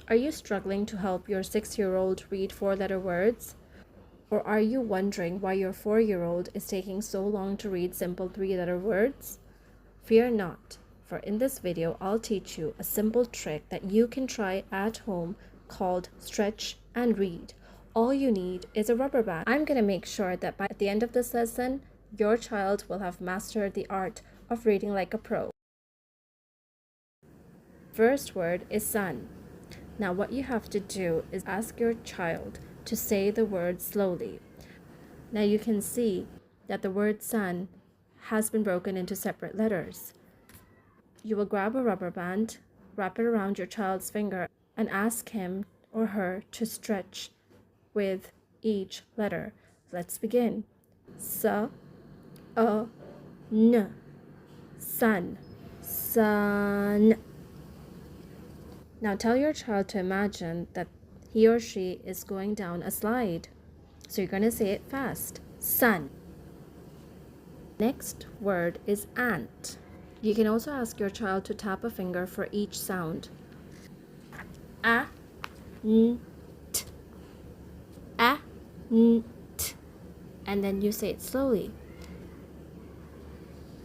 Are you struggling to help your 6-year-old read 4-letter words? Or are you wondering why your 4-year-old is taking so long to read simple 3-letter words? Fear not, for in this video, I'll teach you a simple trick that you can try at home called stretch and read. All you need is a rubber band. I'm going to make sure that by the end of this lesson, your child will have mastered the art of reading like a pro. First word is sun. Now what you have to do is ask your child to say the word slowly. Now you can see that the word sun has been broken into separate letters. You will grab a rubber band, wrap it around your child's finger, and ask him or her to stretch with each letter. Let's begin. S, a, n, sun, sun. Now tell your child to imagine that he or she is going down a slide. So you're going to say it fast. Sun. Next word is ant. You can also ask your child to tap a finger for each sound. A, n, t. A, n, t. And then you say it slowly.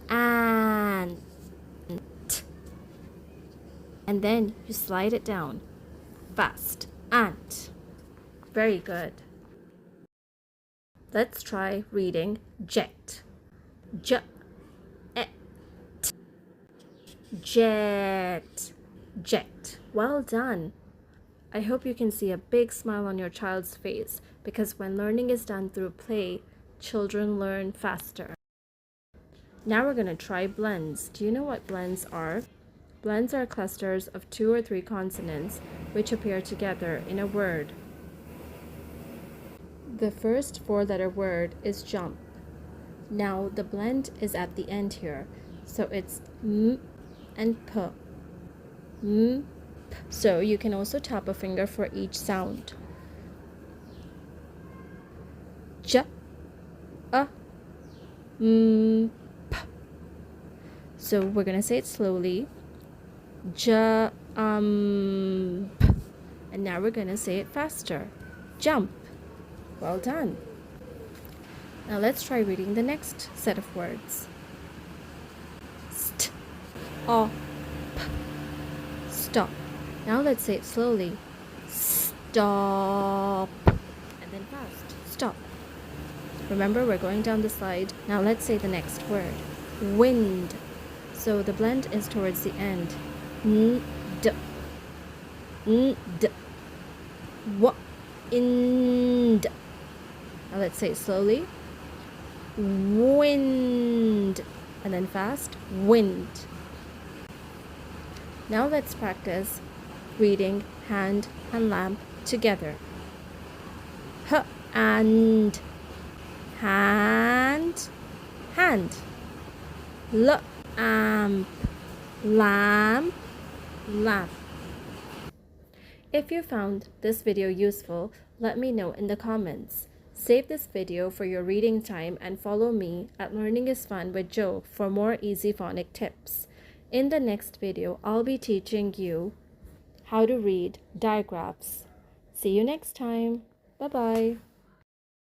Ant. And then you slide it down. Fast. Ant. Very good. Let's try reading jet. J, et. Jet. Jet. Well done. I hope you can see a big smile on your child's face because when learning is done through play, children learn faster. Now we're going to try blends. Do you know what blends are? Blends are clusters of 2 or 3 consonants which appear together in a word. The first 4-letter word is jump. Now the blend is at the end here, so it's m and p. M, p. So you can also tap a finger for each sound. J, a, m, p. So we're going to say it slowly. Jump. And now we're going to say it faster. Jump. Well done. Now let's try reading the next set of words. St, op, stop. Now let's say it slowly. Stop. And then fast. Stop. Remember, we're going down the slide. Now let's say the next word. Wind. So the blend is towards the end. N, d, n, d, w, ind. Now let's say it slowly. Wind. And then fast. Wind. Now let's practice reading hand and lamp together. H and hand, hand. L amp, lamp, lamp. If you found this video useful, let me know in the comments. Save this video for your reading time and follow me at Learning is Fun with Joe for more easy phonic tips. In the next video, I'll be teaching you how to read digraphs. See you next time. Bye-bye.